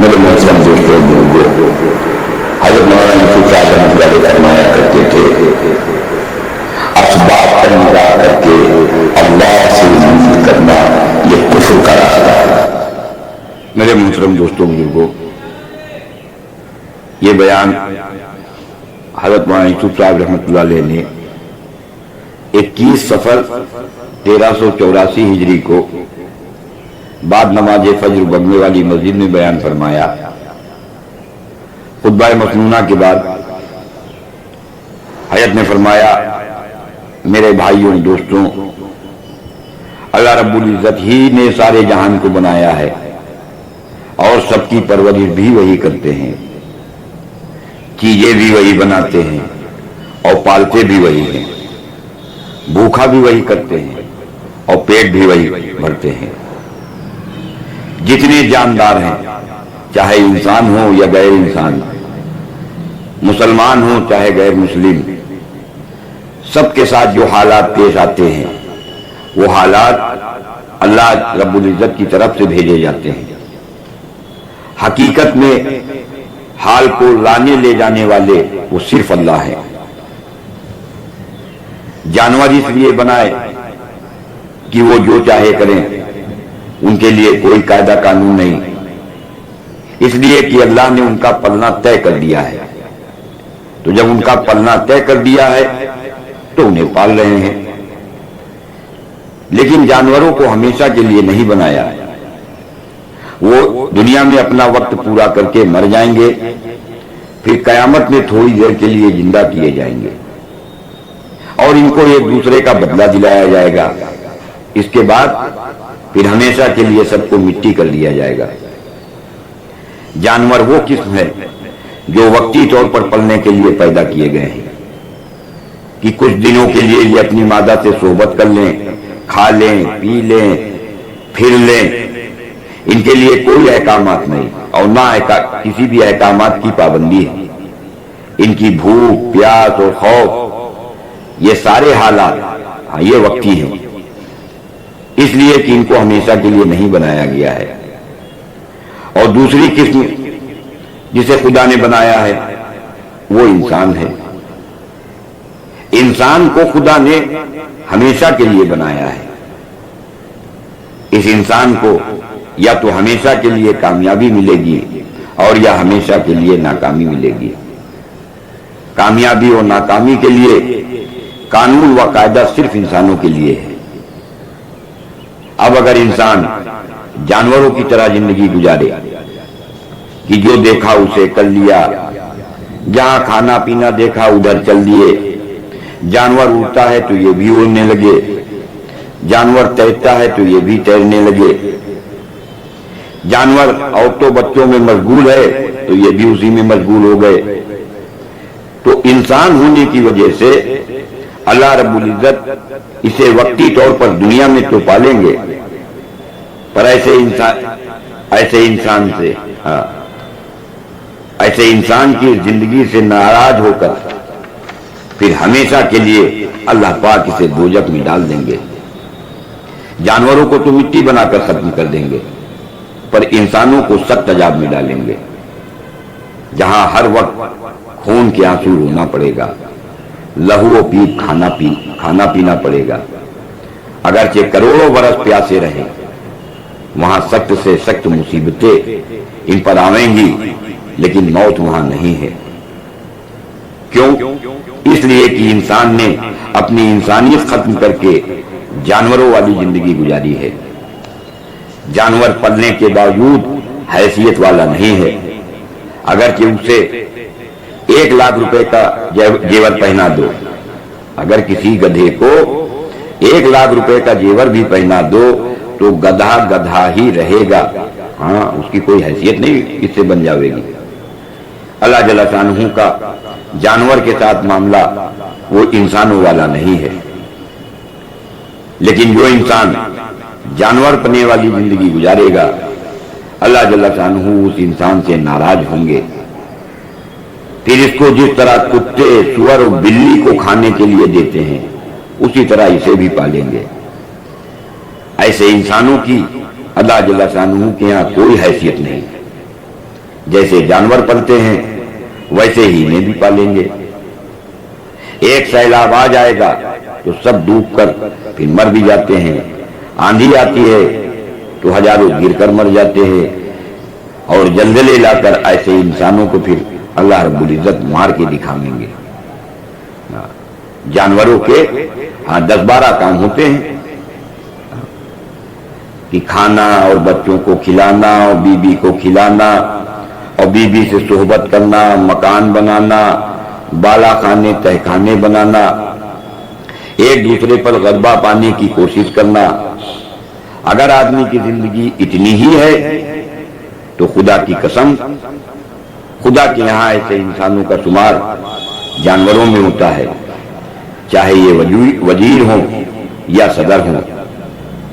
میرے محترم دوستوں بزرگوں، حضرت مولانا یوسف صاحب رحمۃ اللہ علیہ فرمایا کرتے تھے اسباب پر نگاہ کر کے اللہ سے امید کرنا یہ کفر کا راستہ ہے۔ میرے محترم دوستوں بزرگوں، یہ بیان حضرت مولانا یوسف صاحب رحمۃ اللہ علیہ نے 21 صفر 1384 ہجری کو بعد نماز فجر بگنے والی مسجد میں بیان فرمایا۔ خطبہ مسنونہ کے بعد حضرت نے فرمایا، میرے بھائیوں دوستوں، اللہ رب العزت ہی نے سارے جہان کو بنایا ہے اور سب کی پرورش بھی وہی کرتے ہیں، چیزیں بھی وہی بناتے ہیں اور پالتے بھی وہی ہیں، بھوکا بھی وہی کرتے ہیں اور پیٹ بھی وہی بھرتے ہیں۔ جتنے جاندار ہیں، چاہے انسان ہو یا غیر انسان، مسلمان ہو چاہے غیر مسلم، سب کے ساتھ جو حالات پیش آتے ہیں وہ حالات اللہ رب العزت کی طرف سے بھیجے جاتے ہیں۔ حقیقت میں حال کو لانے لے جانے والے وہ صرف اللہ ہے۔ جانور اس لیے بنائے کہ وہ جو چاہے کریں، ان کے لیے کوئی قاعدہ قانون نہیں، اس لیے کہ اللہ نے ان کا پلنا طے کر دیا ہے۔ تو جب ان کا پلنا طے کر دیا ہے تو انہیں پال رہے ہیں، لیکن جانوروں کو ہمیشہ کے لیے نہیں بنایا۔ وہ دنیا میں اپنا وقت پورا کر کے مر جائیں گے، پھر قیامت میں تھوڑی دیر کے لیے زندہ کیے جائیں گے اور ان کو ایک دوسرے کا بدلہ دلایا جائے گا۔ اس کے بعد پھر ہمیشہ کے لیے سب کو مٹی کر دیا جائے گا۔ جانور وہ قسم ہے جو وقتی طور پر پلنے کے لیے پیدا کیے گئے ہیں کہ کچھ دنوں کے لیے یہ اپنی مادہ سے صحبت کر لیں، کھا لیں، پی لیں، پھر لیں۔ ان کے لیے کوئی احکامات نہیں اور نہ کسی بھی احکامات کی پابندی ہے۔ ان کی بھوک، پیاس اور خوف، یہ سارے حالات یہ وقتی ہیں، اس لیے کہ ان کو ہمیشہ کے لیے نہیں بنایا گیا ہے۔ اور دوسری قسم جسے خدا نے بنایا ہے وہ انسان ہے۔ انسان کو خدا نے ہمیشہ کے لیے بنایا ہے۔ اس انسان کو یا تو ہمیشہ کے لیے کامیابی ملے گی اور یا ہمیشہ کے لیے ناکامی ملے گی۔ کامیابی اور ناکامی کے لیے قانون و قاعدہ صرف انسانوں کے لیے ہے۔ اب اگر انسان جانوروں کی طرح زندگی گزارے کہ جو دیکھا اسے کر لیا، جہاں کھانا پینا دیکھا ادھر چل دیے، جانور اڑتا ہے تو یہ بھی اڑنے لگے، جانور تیرتا ہے تو یہ بھی تیرنے لگے، جانور عورتوں بچوں میں مشغول ہے تو یہ بھی اسی میں مشغول ہو گئے۔ تو انسان ہونے کی وجہ سے اللہ رب العزت اسے وقتی طور پر دنیا میں تو پالیں گے، پر ایسے انسان کی زندگی سے ناراض ہو کر پھر ہمیشہ کے لیے اللہ پاک اسے دوزخ میں ڈال دیں گے۔ جانوروں کو تو مٹی بنا کر ختم کر دیں گے، پر انسانوں کو سخت عذاب میں ڈالیں گے، جہاں ہر وقت خون کے آنسو رونا پڑے گا، لہو و پیپ کھانا پینا پڑے گا۔ اگرچہ کروڑوں برس پیاسے رہیں، وہاں سخت سے سخت مصیبتیں ان پر آویں گی، لیکن موت وہاں نہیں ہے۔ کیوں؟ اس لیے کہ انسان نے اپنی انسانیت ختم کر کے جانوروں والی زندگی گزاری ہے۔ جانور پلنے کے باوجود حیثیت والا نہیں ہے۔ اگرچہ اسے 1 لاکھ روپے کا زیور پہنا دو، اگر کسی گدھے کو 1 لاکھ روپے کا زیور بھی پہنا دو تو گدھا گدھا ہی رہے گا، ہاں اس کی کوئی حیثیت نہیں اس سے بن جاوے گی۔ اللہ جل شانہ کا جانور کے ساتھ معاملہ وہ انسانوں والا نہیں ہے، لیکن جو انسان جانور پنے والی زندگی گزارے گا، اللہ جل شانہ اس انسان سے ناراض ہوں گے۔ پھر اس کو جس طرح کتے، سور اور بلی کو کھانے کے لیے دیتے ہیں، اسی طرح اسے بھی پالیں گے۔ ایسے انسانوں کی اللہ جل شانہ کے یہاں کوئی حیثیت نہیں۔ جیسے جانور پلتے ہیں ویسے ہی انہیں بھی پالیں گے۔ ایک سیلاب آ جائے گا تو سب ڈوب کر پھر مر بھی جاتے ہیں، آندھی آتی ہے تو ہزاروں گر کر مر جاتے ہیں، اور زلزلے لا کر ایسے انسانوں کو پھر اللہ رب العزت مار کے دکھائیں گے۔ جانوروں کے 10-12 کام ہوتے ہیں کہ کھانا اور بچوں کو کھلانا اور بیوی کو کھلانا اور بیوی سے صحبت کرنا، مکان بنانا، بالا خانے تہ خانے بنانا، ایک دوسرے پر غلبہ پانے کی کوشش کرنا۔ اگر آدمی کی زندگی اتنی ہی ہے تو خدا کی قسم، خدا کے یہاں ایسے انسانوں کا شمار جانوروں میں ہوتا ہے، چاہے یہ وزیر ہوں یا صدر ہوں،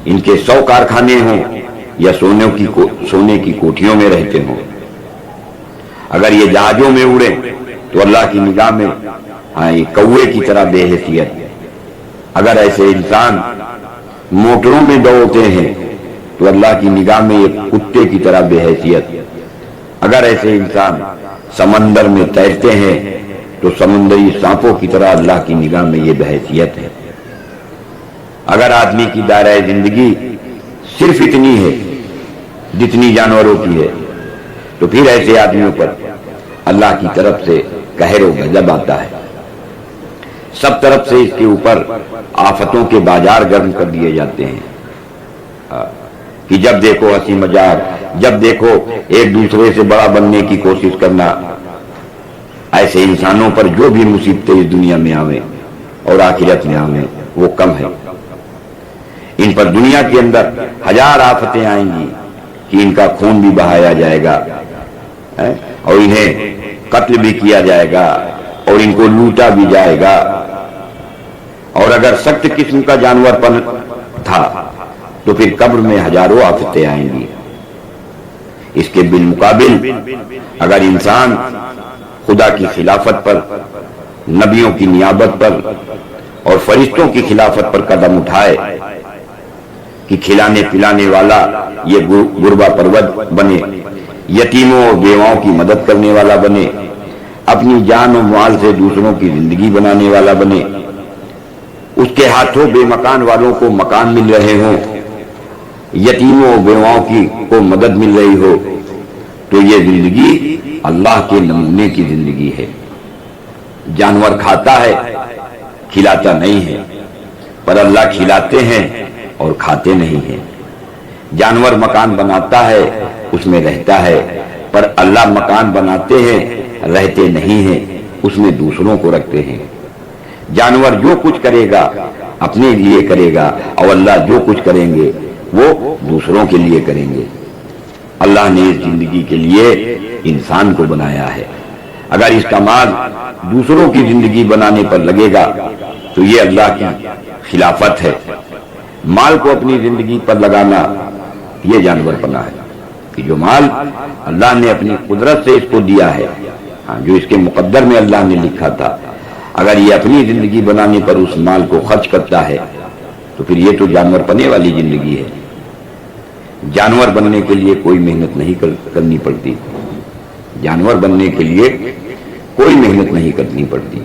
ان کے 100 کارخانے ہوں یا سونے کی کوٹھیوں میں رہتے ہوں۔ اگر یہ جہازوں میں اڑے تو اللہ کی نگاہ میں یہ کوے کی طرح بے حیثیت۔ اگر ایسے انسان موٹروں میں دوڑتے ہیں تو اللہ کی نگاہ میں یہ کتے کی طرح بے حیثیت۔ اگر ایسے انسان سمندر میں تیرتے ہیں تو سمندری سانپوں کی طرح اللہ کی نگاہ میں یہ بے حیثیت ہے۔ اگر آدمی کی دائرہ زندگی صرف اتنی ہے جتنی جانوروں کی ہے تو پھر ایسے آدمیوں پر اللہ کی طرف سے قہر و غضب آتا ہے۔ سب طرف سے اس کے اوپر آفتوں کے بازار گرم کر دیے جاتے ہیں کہ جب دیکھو ہنسی مذاق، جب دیکھو ایک دوسرے سے بڑا بننے کی کوشش کرنا۔ ایسے انسانوں پر جو بھی مصیبتیں اس دنیا میں آویں اور آخرت میں آویں وہ کم ہے۔ ان پر دنیا کے اندر 1000 آفتیں آئیں گی کہ ان کا خون بھی بہایا جائے گا اور انہیں قتل بھی کیا جائے گا اور ان کو لوٹا بھی جائے گا، اور اگر سخت قسم کا جانور پن تھا تو پھر قبر میں ہزاروں آفتیں آئیں گی۔ اس کے بالمقابل اگر انسان خدا کی خلافت پر، نبیوں کی نیابت پر اور فرشتوں کی خلافت پر قدم اٹھائے کہ کھلانے پلانے والا یہ غربا پرور بنے، یتیموں اور بیواؤں کی مدد کرنے والا بنے، اپنی جان و مال سے دوسروں کی زندگی بنانے والا بنے، اس کے ہاتھوں بے مکان والوں کو مکان مل رہے ہوں، یتیموں اور بیواؤں کی کو مدد مل رہی ہو، تو یہ زندگی اللہ کے نمونے کی زندگی ہے۔ جانور کھاتا ہے، کھلاتا نہیں ہے، پر اللہ کھلاتے ہیں اور کھاتے نہیں ہیں۔ جانور مکان بناتا ہے، اس میں رہتا ہے، پر اللہ مکان بناتے ہیں، رہتے نہیں ہیں، اس میں دوسروں کو رکھتے ہیں۔ جانور جو کچھ کرے گا اپنے لیے کرے گا، اور اللہ جو کچھ کریں گے وہ دوسروں کے لیے کریں گے۔ اللہ نے اس زندگی کے لیے انسان کو بنایا ہے۔ اگر اس کا مال دوسروں کی زندگی بنانے پر لگے گا تو یہ اللہ کی خلافت ہے۔ مال کو اپنی زندگی پر لگانا یہ جانور پنا ہے کہ جو مال اللہ نے اپنی قدرت سے اس کو دیا ہے، جو اس کے مقدر میں اللہ نے لکھا تھا، اگر یہ اپنی زندگی بنانے پر اس مال کو خرچ کرتا ہے تو پھر یہ تو جانور پنے والی زندگی ہے۔ جانور بننے کے لیے کوئی محنت نہیں کرنی پڑتی، جانور بننے کے لیے کوئی محنت نہیں کرنی پڑتی،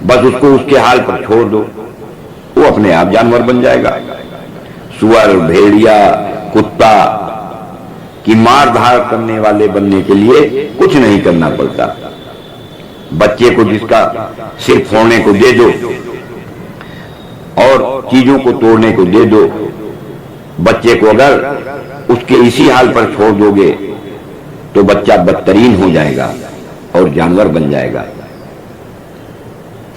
بس اس کو اس کے حال پر چھوڑ دو، وہ اپنے آپ جانور بن جائے گا۔ سور، بھیڑیا، کتا کی مار دھاڑ کرنے والے بننے کے لیے کچھ نہیں کرنا پڑتا۔ بچے کو جس کا سر پھوڑنے کو دے دو اور چیزوں کو توڑنے کو دے دو، بچے کو اگر اس کے اسی حال پر چھوڑ دو گے تو بچہ بدترین ہو جائے گا اور جانور بن جائے گا۔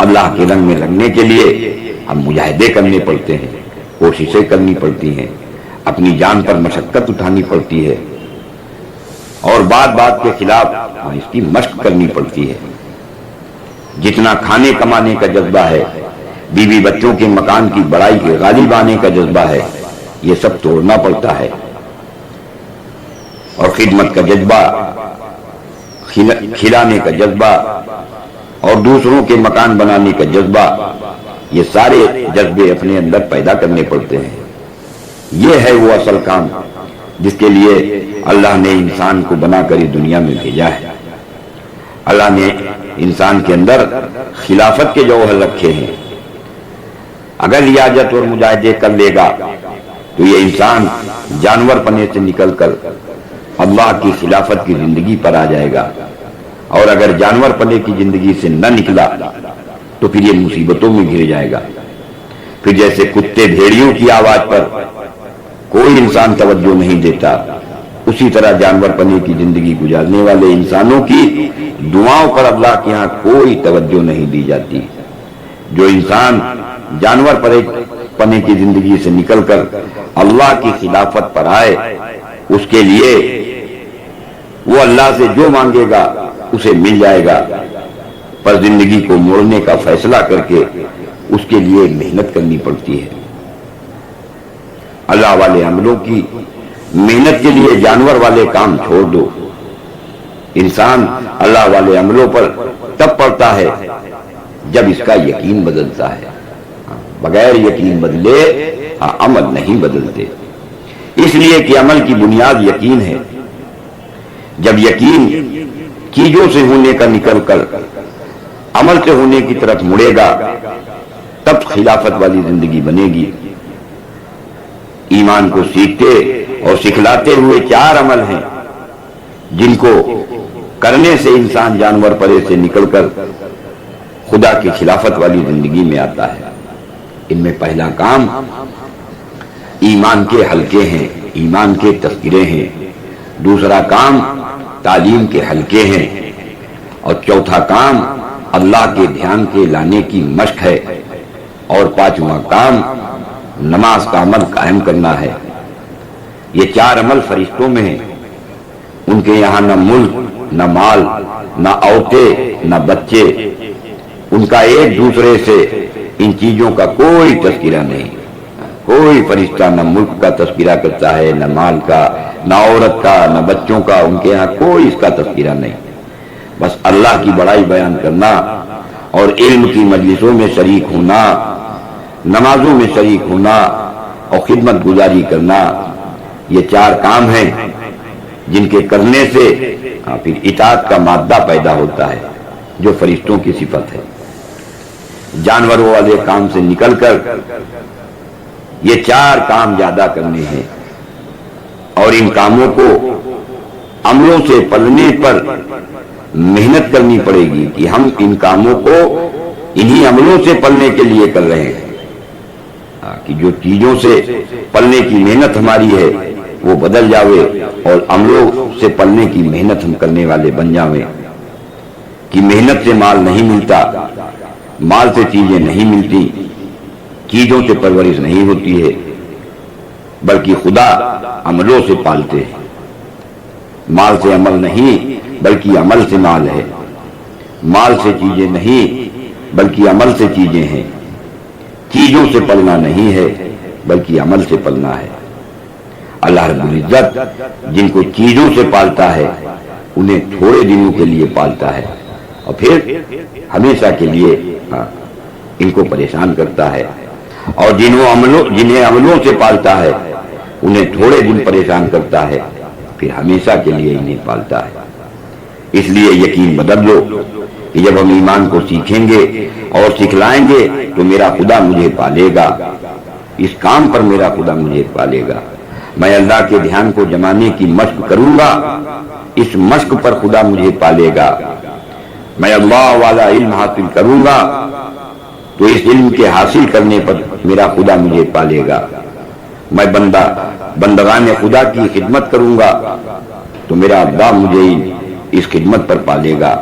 اللہ کے رنگ میں لگنے کے لیے ہم مجاہدے کرنے پڑتے ہیں، کوششیں کرنی پڑتی ہیں، اپنی جان پر مشقت اٹھانی پڑتی ہے، اور بات بات کے خلاف اس کی مشق کرنی پڑتی ہے۔ جتنا کھانے کمانے کا جذبہ ہے، بیوی بچوں کے مکان کی بڑائی کے غالب آنے کا جذبہ ہے، یہ سب توڑنا پڑتا ہے، اور خدمت کا جذبہ، کھلانے کا جذبہ اور دوسروں کے مکان بنانے کا جذبہ، یہ سارے جذبے اپنے اندر پیدا کرنے پڑتے ہیں۔ یہ ہے وہ اصل کام جس کے لیے اللہ نے انسان کو بنا کر اس دنیا میں بھیجا ہے۔ اللہ نے انسان کے اندر خلافت کے جوہر رکھے ہیں۔ اگر ریاضت اور مجاہدے کر لے گا تو یہ انسان جانور پنے سے نکل کر اللہ کی خلافت کی زندگی پر آ جائے گا، اور اگر جانور پنے کی زندگی سے نہ نکلا تو پھر یہ مصیبتوں میں گر جائے گا۔ پھر جیسے کتے بھیڑیوں کی آواز پر کوئی انسان توجہ نہیں دیتا، اسی طرح جانور پنے کی زندگی گزارنے والے انسانوں کی دعاؤں پر اللہ کے ہاں کوئی توجہ نہیں دی جاتی۔ جو انسان جانور پنے کی زندگی سے نکل کر اللہ کی خلافت پر آئے، اس کے لیے وہ اللہ سے جو مانگے گا اسے مل جائے گا، پر زندگی کو موڑنے کا فیصلہ کر کے اس کے لیے محنت کرنی پڑتی ہے۔ اللہ والے عملوں کی محنت کے لیے جانور والے کام چھوڑ دو۔ انسان اللہ والے عملوں پر تب پڑتا ہے جب اس کا یقین بدلتا ہے، بغیر یقین بدلے عمل نہیں بدلتے، اس لیے کہ عمل کی بنیاد یقین ہے۔ جب یقین چیزوں سے ہونے کا نکل کر عمل سے ہونے کی طرف مڑے گا تب خلافت والی زندگی بنے گی۔ ایمان کو سیکھتے اور سکھلاتے ہوئے 4 عمل ہیں جن کو کرنے سے انسان جانور پرے سے نکل کر خدا کی خلافت والی زندگی میں آتا ہے۔ ان میں پہلا کام ایمان کے حلقے ہیں، ایمان کے تذکرے ہیں۔ دوسرا کام تعلیم کے حلقے ہیں، اور چوتھا کام اللہ کے دھیان کے لانے کی مشق ہے، اور 5واں کام نماز کا عمل قائم کرنا ہے۔ یہ 4 عمل فرشتوں میں ہیں، ان کے یہاں نہ ملک، نہ مال، نہ عورتیں، نہ بچے، ان کا ایک دوسرے سے ان چیزوں کا کوئی تذکرہ نہیں۔ کوئی فرشتہ نہ ملک کا تذکرہ کرتا ہے، نہ مال کا، نہ عورت کا، نہ بچوں کا، ان کے یہاں کوئی اس کا تذکرہ نہیں۔ بس اللہ کی بڑائی بیان کرنا اور علم کی مجلسوں میں شریک ہونا، نمازوں میں شریک ہونا اور خدمت گزاری کرنا، یہ 4 کام ہیں جن کے کرنے سے پھر اطاعت کا مادہ پیدا ہوتا ہے، جو فرشتوں کی صفت ہے۔ جانوروں والے کام سے نکل کر یہ 4 کام زیادہ کرنے ہیں، اور ان کاموں کو عملوں سے پلنے پر محنت کرنی پڑے گی کہ ہم ان کاموں کو انہی عملوں سے پلنے کے لیے کر رہے ہیں، کہ جو چیزوں سے پلنے کی محنت ہماری ہے وہ بدل جاوے اور عملوں سے پلنے کی محنت ہم کرنے والے بن جاویں۔ کہ محنت سے مال نہیں ملتا، مال سے چیزیں نہیں ملتی، چیزوں سے پرورش نہیں ہوتی ہے، بلکہ خدا عملوں سے پالتے ہیں۔ مال سے عمل نہیں بلکہ عمل سے مال ہے، مال سے چیزیں نہیں بلکہ عمل سے چیزیں ہیں، چیزوں سے پلنا نہیں ہے بلکہ عمل سے پلنا ہے۔ اللہ رب العزت جن کو چیزوں سے پالتا ہے انہیں تھوڑے دنوں کے لیے پالتا ہے، اور پھر ہمیشہ کے لیے ان کو پریشان کرتا ہے، اور جنہیں عملوں سے پالتا ہے انہیں تھوڑے دن پریشان کرتا ہے، پھر ہمیشہ کے لیے انہیں پالتا ہے۔ اس لیے یقین بدل لو کہ جب ہم ایمان کو سیکھیں گے اور سکھلائیں گے تو میرا خدا مجھے پالے گا، اس کام پر میرا خدا مجھے پالے گا۔ میں اللہ کے دھیان کو جمانے کی مشق کروں گا، اس مشق پر خدا مجھے پالے گا۔ میں اللہ والا علم حاصل کروں گا تو اس علم کے حاصل کرنے پر میرا خدا مجھے پالے گا۔ میں بندگان خدا کی خدمت کروں گا تو میرا اللہ مجھے اس خدمت پر پالے گا۔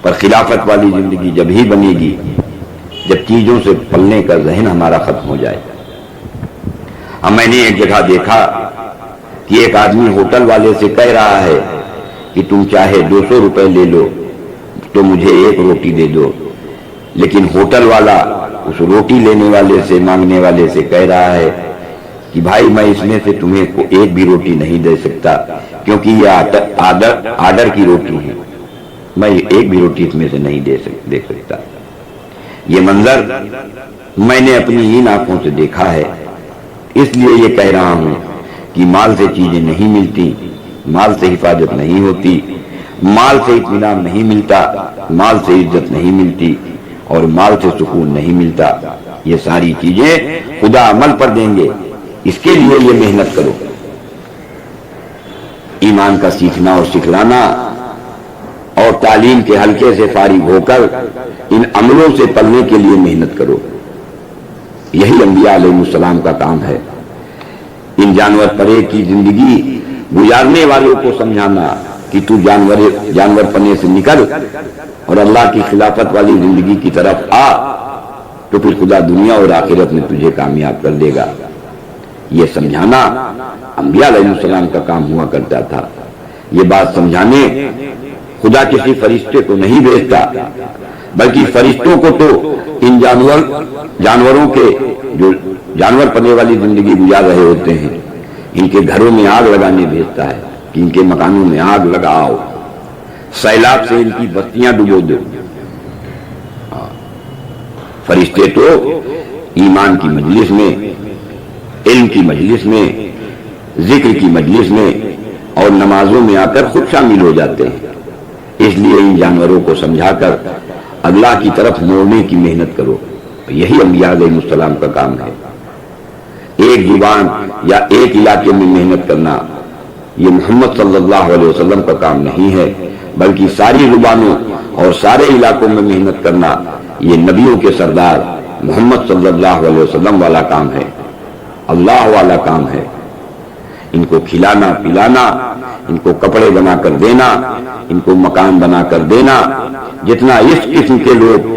پر خلافت والی زندگی جب ہی بنے گی جب چیزوں سے پلنے کا ذہن ہمارا ختم ہو جائے۔ اب میں نے ایک جگہ دیکھا کہ ایک آدمی ہوٹل والے سے کہہ رہا ہے کہ تم چاہے 200 روپے لے لو تو مجھے 1 روٹی دے دو، لیکن ہوٹل والا اس روٹی لینے والے سے، مانگنے والے سے کہہ رہا ہے کہ بھائی میں اس میں سے تمہیں 1 بھی روٹی نہیں دے سکتا، کیونکہ یہ آرڈر کی روٹی ہے، میں 1 بھی روٹی اس میں سے نہیں دے سکتا۔ یہ منظر میں نے اپنی ان آنکھوں سے دیکھا ہے، اس لیے یہ کہہ رہا ہوں کہ مال سے چیزیں نہیں ملتی، مال سے حفاظت نہیں ہوتی، مال سے اطمینان نہیں ملتا، مال سے عزت نہیں ملتی اور مال سے سکون نہیں ملتا۔ یہ ساری چیزیں خدا عمل پر دیں گے، اس کے لیے یہ محنت کرو۔ ایمان کا سیکھنا اور سکھلانا اور تعلیم کے حلقے سے فارغ ہو کر ان عملوں سے پلنے کے لیے محنت کرو۔ یہی انبیاء علیہ السلام کا کام ہے۔ ان جانور پرے کی زندگی گزارنے والوں کو سمجھانا کہ تو جانور پنے سے نکل اور اللہ کی خلافت والی زندگی کی طرف آ، تو پھر خدا دنیا اور آخرت میں تجھے کامیاب کر دے گا۔ یہ سمجھانا انبیاء علیہ السلام کا کام ہوا کرتا تھا۔ یہ بات سمجھانے خدا کسی فرشتے کو نہیں بھیجتا، بلکہ فرشتوں کو تو ان جانوروں کے جو جانور پنے والی زندگی گزار رہے ہوتے ہیں، ان کے گھروں میں آگ لگانے بھیجتا ہے کہ ان کے مکانوں میں آگ لگاؤ، سیلاب سے ان کی بستیاں ڈبو دو۔ فرشتے تو ایمان کی مجلس میں، علم کی مجلس میں، ذکر کی مجلس میں اور نمازوں میں آ کر خود شامل ہو جاتے ہیں۔ اس لیے ان جانوروں کو سمجھا کر اللہ کی طرف موڑنے کی محنت کرو۔ یہی انبیاء علیہ السلام کا کام ہے۔ ایک زبان یا ایک علاقے میں محنت کرنا یہ محمد صلی اللہ علیہ وسلم کا کام نہیں ہے، بلکہ ساری زبانوں اور سارے علاقوں میں محنت کرنا یہ نبیوں کے سردار محمد صلی اللہ علیہ وسلم والا کام ہے، اللہ والا کام ہے۔ ان کو کھلانا پلانا، ان کو کپڑے بنا کر دینا، ان کو مکان بنا کر دینا، جتنا اس قسم کے لوگ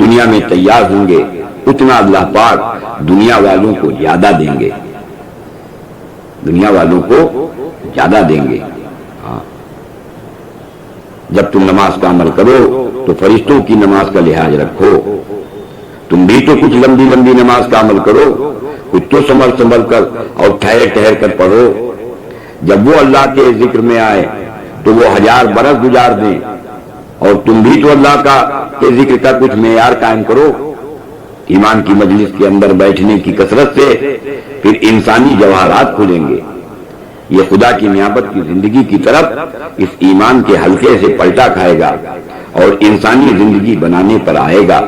دنیا میں تیار ہوں گے اتنا اللہ پاک دنیا والوں کو زیادہ دیں گے، دنیا والوں کو زیادہ دیں گے۔ ہاں، جب تم نماز کا عمل کرو تو فرشتوں کی نماز کا لحاظ رکھو۔ تم بھی تو کچھ لمبی لمبی نماز کا عمل کرو، کچھ تو سنبھل کر اور ٹھہر کر پڑھو۔ جب وہ اللہ کے ذکر میں آئے تو وہ 1000 برس گزار دیں، اور تم بھی تو اللہ کے ذکر کا کچھ معیار قائم کرو۔ ایمان کی مجلس کے اندر بیٹھنے کی کثرت سے پھر انسانی جواہرات کھلیں گے۔ یہ خدا کی نیابت کی زندگی کی طرف اس ایمان کے حلقے سے پلٹا کھائے گا اور انسانی زندگی بنانے پر آئے گا۔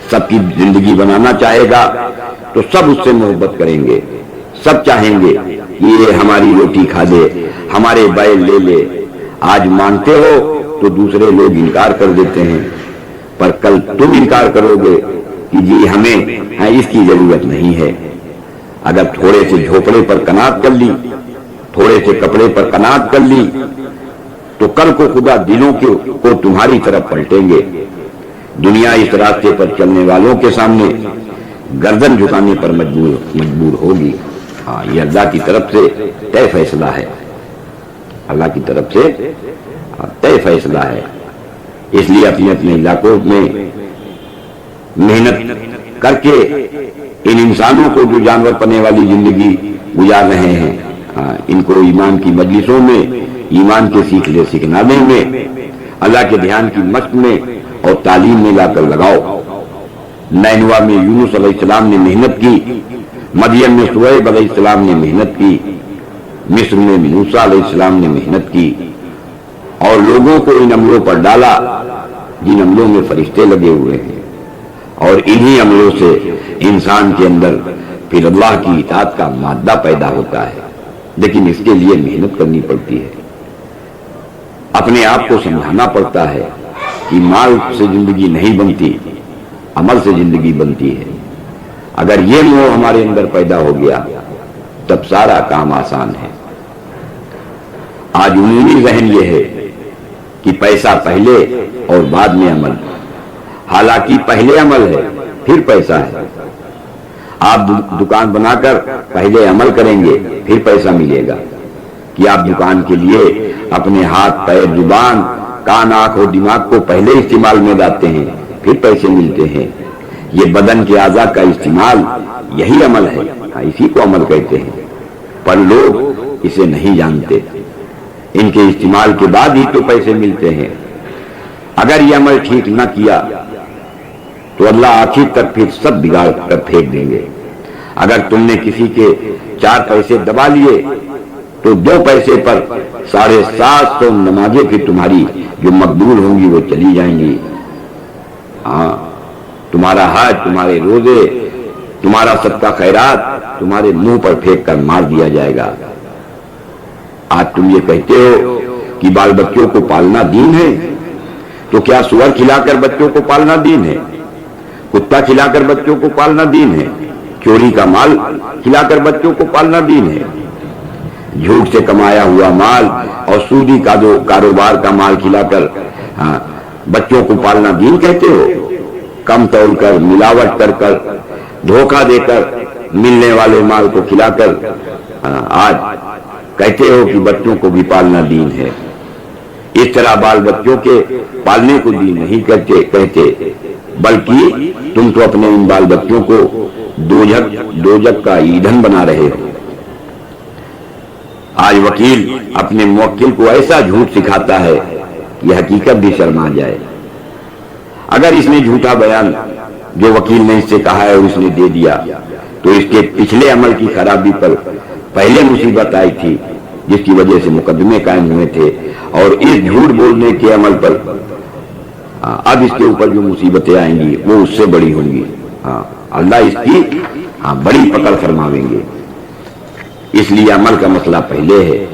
سب کی زندگی بنانا چاہے گا تو سب اس سے محبت کریں گے، سب چاہیں گے کہ یہ ہماری روٹی کھا دے، ہمارے بیل لے لے۔ آج مانتے ہو تو دوسرے لوگ انکار کر دیتے ہیں، پر کل تم انکار کرو گے کہ جی ہمیں اس کی ضرورت نہیں ہے۔ اگر تھوڑے سے جھوپڑے پر قناعت کر لی، تھوڑے سے کپڑے پر قناعت کر لی، تو کل کو خدا دلوں کو تمہاری طرف پلٹیں گے۔ دنیا اس راستے پر چلنے والوں کے سامنے گردن جھکانے پر مجبور ہوگی۔ ہاں، یہ اللہ کی طرف سے طے فیصلہ ہے، اللہ کی طرف سے طے فیصلہ ہے۔ اس لیے اپنے اپنے علاقوں میں محنت کر کے ان انسانوں کو جو جانور پنے والی زندگی گزار رہے ہیں، ان کو ایمان کی مجلسوں میں، ایمان کے سکھلانے میں، اللہ کے دھیان کی مشق میں اور تعلیم میں لا کر لگاؤ۔ نینوا میں یونس علیہ السلام نے محنت کی، مدین میں شعیب علیہ السلام نے محنت کی، مصر میں موسیٰ علیہ السلام نے محنت کی اور لوگوں کو ان عملوں پر ڈالا جن عملوں میں فرشتے لگے ہوئے ہیں، اور انہی عملوں سے انسان کے اندر پھر اللہ کی اطاعت کا مادہ پیدا ہوتا ہے۔ لیکن اس کے لیے محنت کرنی پڑتی ہے، اپنے آپ کو سمجھانا پڑتا ہے کہ مال سے زندگی نہیں بنتی، عمل سے زندگی بنتی ہے۔ اگر یہ موہ ہمارے اندر پیدا ہو گیا تب سارا کام آسان ہے۔ آج عمومی ذہن یہ ہے کہ پیسہ پہلے اور بعد میں عمل، حالانکہ پہلے عمل ہے پھر پیسہ ہے۔ آپ دکان بنا کر پہلے عمل کریں گے پھر پیسہ ملے گا، کہ آپ دکان کے لیے اپنے ہاتھ پیر زبان کان آنکھ اور دماغ کو پہلے استعمال میں لاتے ہیں پھر پیسے ملتے ہیں۔ یہ بدن کے اعضاء کا استعمال یہی عمل ہے، اسی کو عمل کہتے ہیں، پر لوگ اسے نہیں جانتے۔ ان کے استعمال کے بعد ہی تو پیسے ملتے ہیں۔ اگر یہ عمل ٹھیک نہ کیا تو اللہ آخر تک پھر سب بگاڑ کر پھینک دیں گے۔ اگر تم نے کسی کے 4 پیسے دبا لیے تو 2 پیسے پر 750 نمازیں پھر تمہاری جو مقبول ہوں گی وہ چلی جائیں گی. ہاں، تمہارا حج، تمہارے روزے، تمہارا صدقہ خیرات تمہارے منہ پر پھینک کر مار دیا جائے گا. آج تم یہ کہتے ہو کہ بال بچوں کو پالنا دین ہے، تو کیا سور کھلا کر بچوں کو پالنا دین ہے؟ کتا کھلا کر بچوں کو پالنا دین ہے؟ چوری کا مال کھلا کر بچوں کو پالنا دین ہے؟ جھوٹ سے کمایا ہوا مال اور سودی کا جو کاروبار کا مال کھلا کر بچوں کو پالنا دین کہتے ہو؟ کم تول کر، ملاوٹ کر کر، دھوکہ دے کر ملنے والے مال کو کھلا کر آج کہتے ہو کہ بچوں کو بھی پالنا دین ہے. اس طرح بال بچوں کے پالنے کو دین نہیں کہتے، بلکہ تم تو اپنے ان بال بچوں کو دوزخ کا ایندھن بنا رہے ہو. آج وکیل اپنے موکل کو ایسا جھوٹ سکھاتا ہے کہ حقیقت بھی شرما جائے. اگر اس نے جھوٹا بیان جو وکیل نے اس سے کہا ہے اس نے دے دیا تو اس کے پچھلے عمل کی خرابی پر پہلے مصیبت آئی تھی جس کی وجہ سے مقدمے قائم ہوئے تھے، اور اس جھوٹ بولنے کے عمل پر اب اس کے اوپر جو مصیبتیں آئیں گی وہ اس سے بڑی ہوں گی. اللہ اس کی بڑی پکڑ فرماویں گے. اس لیے عمل کا مسئلہ پہلے ہے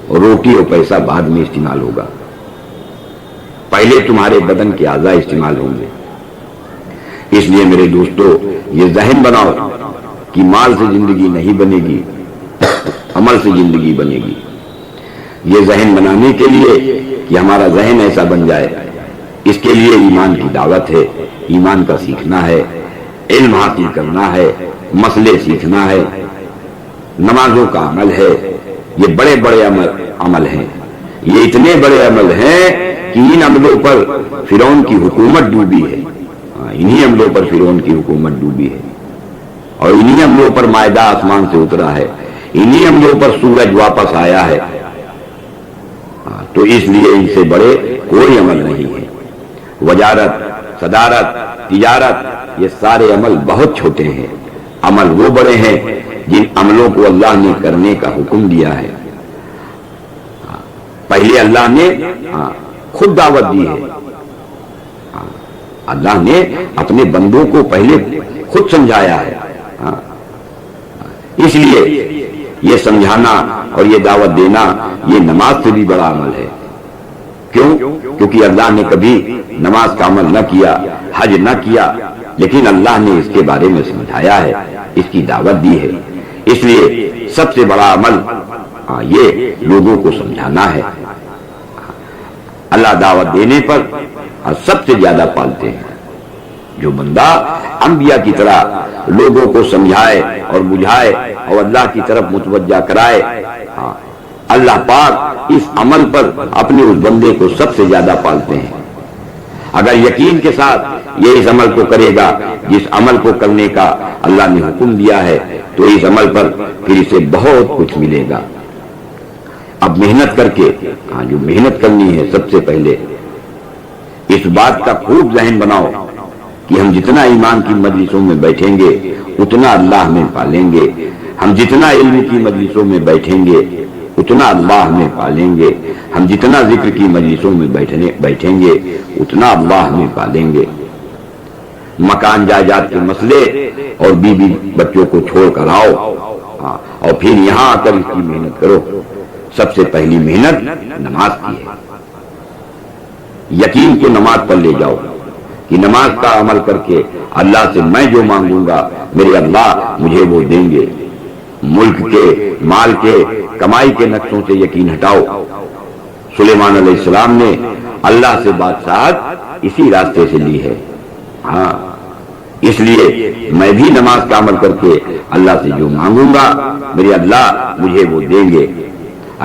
اور روٹی اور پیسہ بعد میں استعمال ہوگا. پہلے تمہارے بدن کے اعضاء استعمال ہوں گے. اس لیے میرے دوستو یہ ذہن بناؤ کہ مال سے زندگی نہیں بنے گی، عمل سے زندگی بنے گی. یہ ذہن بنانے کے لیے کہ ہمارا ذہن ایسا بن جائے، اس کے لیے ایمان کی دعوت ہے، ایمان کا سیکھنا ہے، علم حاصل کرنا ہے، مسئلے سیکھنا ہے، نمازوں کا عمل ہے. یہ بڑے بڑے عمل ہیں، یہ اتنے بڑے عمل ہیں کہ ان عملوں پر فرعون کی حکومت ڈوبی ہے. انہی عملوں پر فرعون کی حکومت ڈوبی ہے، اور انہی عملوں پر مائدہ آسمان سے اترا ہے، انہی عملوں پر سورج واپس آیا ہے. تو اس لیے ان سے بڑے کوئی عمل نہیں ہے. وزارت، صدارت، تجارت، یہ سارے عمل بہت چھوٹے ہیں. عمل وہ بڑے ہیں جن عملوں کو اللہ نے کرنے کا حکم دیا ہے. پہلے اللہ نے خود دعوت دی ہے. اللہ نے اپنے بندوں کو پہلے خود سمجھایا ہے. اس لیے یہ سمجھانا اور یہ دعوت دینا یہ نماز سے بھی بڑا عمل ہے. کیوں؟ کیونکہ اللہ نے کبھی نماز کا عمل نہ کیا، حج نہ کیا، لیکن اللہ نے اس کے بارے میں سمجھایا ہے، اس کی دعوت دی ہے. اس لیے سب سے بڑا عمل یہ لوگوں کو سمجھانا ہے. اللہ دعوت دینے پر سب سے زیادہ پالتے ہیں. جو بندہ انبیاء کی طرح لوگوں کو سمجھائے اور بجھائے اور اللہ کی طرف متوجہ کرائے، اللہ پاک اس عمل پر اپنے اس بندے کو سب سے زیادہ پالتے ہیں. اگر یقین کے ساتھ یہ اس عمل کو کرے گا جس عمل کو کرنے کا اللہ نے حکم دیا ہے تو اس عمل پر پھر اسے بہت کچھ ملے گا. اب محنت کر کے جو محنت کرنی ہے، سب سے پہلے اس بات کا خوب ذہن بناؤ کہ ہم جتنا ایمان کی مجلسوں میں بیٹھیں گے اتنا اللہ ہمیں پالیں گے. ہم جتنا علم کی مجلسوں میں بیٹھیں گے اتنا اللہ ہمیں پالیں گے. ہم جتنا ذکر کی مجلسوں میں بیٹھیں گے اتنا اللہ ہمیں پالیں گے. مکان جائیداد کے مسئلے اور بیوی بچوں کو چھوڑ کر آؤ اور پھر یہاں آ کر اس کی محنت کرو. سب سے پہلی محنت نماز کی ہے. یقین کو نماز پر لے جاؤ کہ نماز کا عمل کر کے اللہ سے میں جو مانگوں گا میرے اللہ مجھے وہ دیں گے. ملک کے، مال کے، کمائی کے نقشوں سے یقین ہٹاؤ. سلیمان علیہ السلام نے اللہ سے بادشاہت اسی راستے سے لی ہے. ہاں، اس لیے میں بھی نماز کا عمل کر کے اللہ سے جو مانگوں گا میرے اللہ مجھے وہ دیں گے.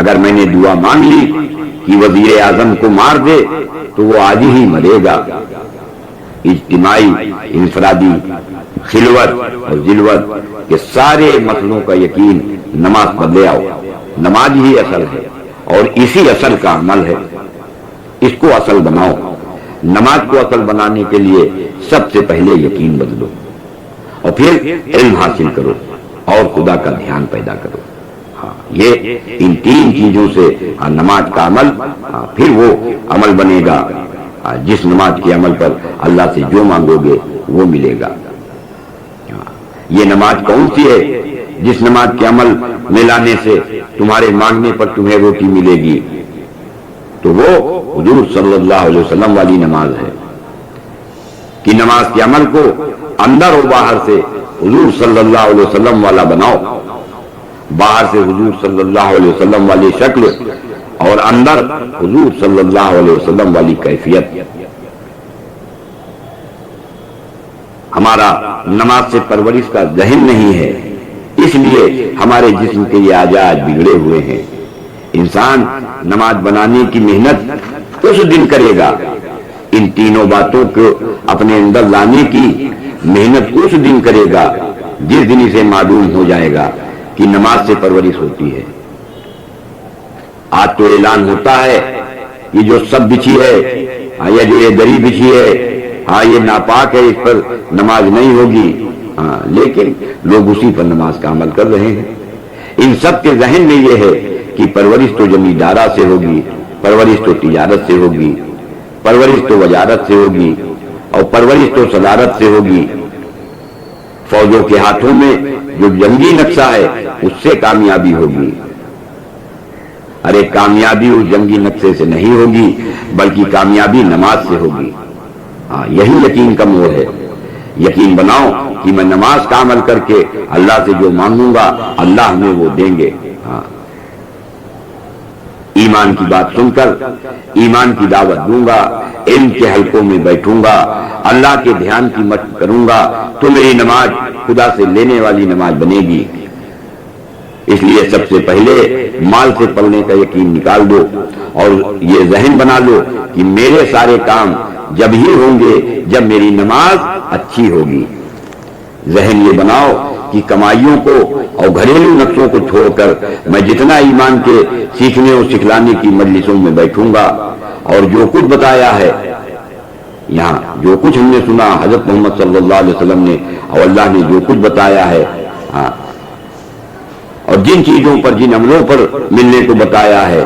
اگر میں نے دعا مانگ لی کہ وزیر اعظم کو مار دے تو وہ آج ہی مرے گا. اجتماعی، انفرادی، خلوت اور ذلوت کے سارے مسئلوں کا یقین نماز پر لے آؤ. نماز ہی اصل ہے اور اسی اصل کا عمل ہے. اس کو اصل بناؤ. نماز کو اصل بنانے کے لیے سب سے پہلے یقین بدلو اور پھر علم حاصل کرو اور خدا کا دھیان پیدا کرو. یہ ان تین چیزوں سے نماز کا عمل پھر وہ عمل بنے گا جس نماز کے عمل پر اللہ سے جو مانگو گے وہ ملے گا. یہ نماز کون سی ہے جس نماز کے عمل میں لانے سے تمہارے مانگنے پر تمہیں روٹی ملے گی؟ تو وہ حضور صلی اللہ علیہ وسلم والی نماز ہے کہ نماز کے عمل کو اندر اور باہر سے حضور صلی اللہ علیہ وسلم والا بناؤ. باہر سے حضور صلی اللہ علیہ وسلم والی شکل اور اندر حضور صلی اللہ علیہ وسلم والی کیفیت. ہمارا نماز سے پرورش کا ذہن نہیں ہے، اس لیے ہمارے جسم کے یہ اعضاء بگڑے ہوئے ہیں. انسان نماز بنانے کی محنت اس دن کرے گا، ان تینوں باتوں کو اپنے اندر لانے کی محنت اس دن کرے گا جس دن اسے معلوم ہو جائے گا کہ نماز سے پرورش ہوتی ہے. آج تو اعلان ہوتا ہے کہ جو سب بچھی ہے یا جو یہ دری بچھی ہے یہ ناپاک ہے، اس پر نماز نہیں ہوگی. لیکن لوگ اسی پر نماز کا عمل کر رہے ہیں. ان سب کے ذہن میں یہ ہے کہ پرورش تو زمیندارہ سے ہوگی، پرورش تو تجارت سے ہوگی، پرورش تو وزارت سے ہوگی، اور پرورش تو صدارت سے ہوگی. فوجوں کے ہاتھوں میں جو جنگی نقشہ ہے اس سے کامیابی ہوگی. ارے کامیابی اس جنگی نقشے سے نہیں ہوگی بلکہ کامیابی نماز سے ہوگی. یہی یقین کا مور ہے. یقین بناؤ کہ میں نماز کا عمل کر کے اللہ سے جو مانگوں گا اللہ ہمیں وہ دیں گے. ایمان کی بات سن کر ایمان کی دعوت دوں گا، علم کے حلقوں میں بیٹھوں گا، اللہ کے دھیان کی مشق کروں گا تو میری نماز خدا سے لینے والی نماز بنے گی. اس لیے سب سے پہلے مال سے پلنے کا یقین نکال دو اور یہ ذہن بنا لو کہ میرے سارے کام جب ہی ہوں گے جب میری نماز اچھی ہوگی. ذہن یہ بناؤ کہ کمائیوں کو اور گھریلو نقشوں کو چھوڑ کر میں جتنا ایمان کے سیکھنے اور سکھلانے کی مجلسوں میں بیٹھوں گا اور جو کچھ بتایا ہے یہاں، جو کچھ ہم نے سنا حضرت محمد صلی اللہ علیہ وسلم نے اور اللہ نے جو کچھ بتایا ہے اور جن چیزوں پر جن عملوں پر ملنے کو بتایا ہے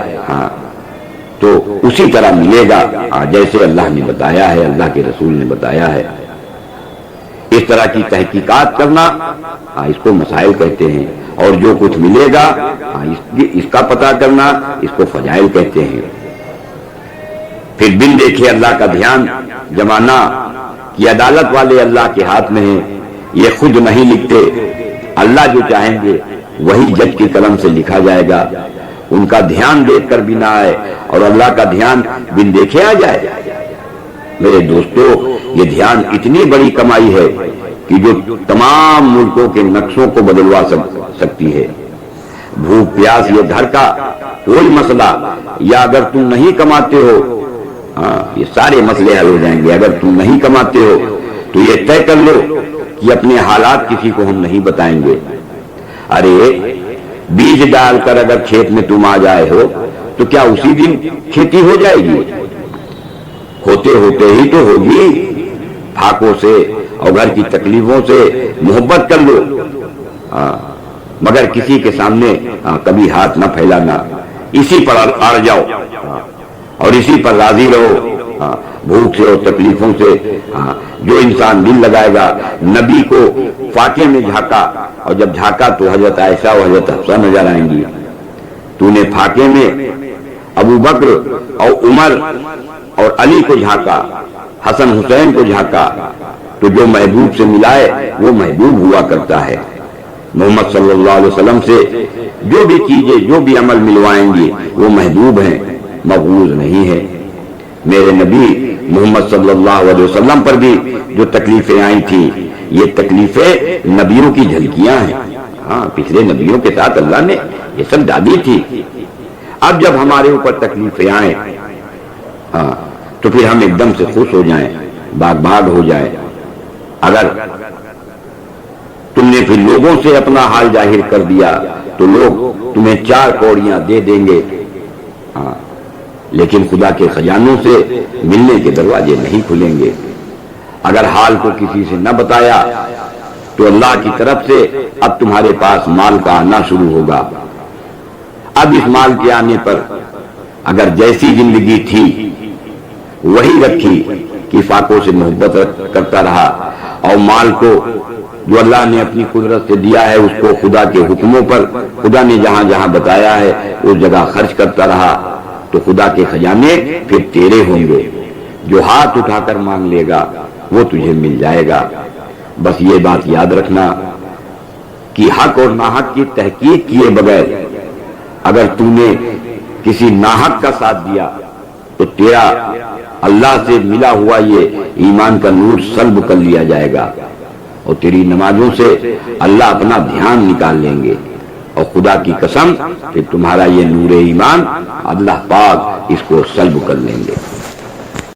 تو اسی طرح ملے گا جیسے اللہ نے بتایا ہے، اللہ کے رسول نے بتایا ہے. اس طرح کی تحقیقات کرنا اس کو مسائل کہتے ہیں، اور جو کچھ ملے گا اس کا پتہ کرنا اس کو فضائل کہتے ہیں. پھر بن دیکھے اللہ کا دھیان جمانا کہ عدالت والے اللہ کے ہاتھ میں ہیں، یہ خود نہیں لکھتے، اللہ جو چاہیں گے وہی جج کی قلم سے لکھا جائے گا. ان کا دھیان دیکھ کر بھی نہ آئے اور اللہ کا دھیان بن دیکھے آ جائے. میرے دوستو، یہ دھیان اتنی بڑی کمائی ہے کہ جو تمام ملکوں کے نقشوں کو بدلوا سکتی ہے. بھوک پیاس یہ گھر کا کوئی مسئلہ یا اگر تم نہیں کماتے ہو یہ سارے مسئلے حل ہو جائیں گے. اگر تم نہیں کماتے ہو تو یہ طے کر لو کہ اپنے حالات کسی کو ہم نہیں بتائیں گے. ارے بیج ڈال کر اگر کھیت میں تم آ جائے ہو تو کیا اسی دن کھیتی ہو جائے گی؟ ہوتے ہوتے ہی تو ہوگی. پھاکوں سے اور گھر کی تکلیفوں سے محبت کر لو مگر کسی کے سامنے کبھی ہاتھ نہ پھیلانا. اسی پر اڑ جاؤ اور اسی پر راضی رہو. بھوک سے اور تکلیفوں سے جو انسان دل لگائے گا. نبی کو فاقے میں جھانکا اور جب جھانکا تو حضرت عائشہ اور حضرت حفصہ نظر آئیں گی. تو نے فاقے میں ابو بکر اور عمر اور علی کو جھانکا، حسن حسین کو جھانکا تو جو محبوب سے ملائے وہ محبوب ہوا کرتا ہے. محمد صلی اللہ علیہ وسلم سے جو بھی چیزیں جو بھی عمل ملوائیں گی وہ محبوب ہیں، مغروض نہیں ہے. میرے نبی محمد صلی اللہ علیہ وسلم پر بھی جو تکلیفیں آئی تھیں یہ تکلیفیں نبیوں کی جھلکیاں ہیں. پچھلے نبیوں کے ساتھ اللہ نے یہ سب ڈالی تھی. اب جب ہمارے اوپر تکلیفیں آئیں تو پھر ہم ایک دم سے خوش ہو جائیں، باغ باغ ہو جائیں. اگر تم نے پھر لوگوں سے اپنا حال ظاہر کر دیا تو لوگ تمہیں 4 کوڑیاں دے دیں گے، لیکن خدا کے خزانوں سے ملنے کے دروازے نہیں کھلیں گے. اگر حال کو کسی سے نہ بتایا تو اللہ کی طرف سے اب تمہارے پاس مال کا آنا شروع ہوگا۔ اب اس مال کے آنے پر اگر جیسی زندگی تھی وہی رکھی کہ فاقوں سے محبت کرتا رہا اور مال کو جو اللہ نے اپنی قدرت سے دیا ہے اس کو خدا کے حکموں پر خدا نے جہاں جہاں بتایا ہے اس جگہ خرچ کرتا رہا تو خدا کے خزانے پھر تیرے ہوں گے۔ جو ہاتھ اٹھا کر مانگ لے گا وہ تجھے مل جائے گا۔ بس یہ بات یاد رکھنا کہ حق اور ناحق کی تحقیق کیے بغیر اگر تو نے کسی ناحق کا ساتھ دیا تو تیرا اللہ سے ملا ہوا یہ ایمان کا نور سلب کر لیا جائے گا اور تیری نمازوں سے اللہ اپنا دھیان نکال لیں گے، اور خدا کی قسم کہ تمہارا یہ نور ایمان اللہ پاک اس کو سلب کر لیں گے۔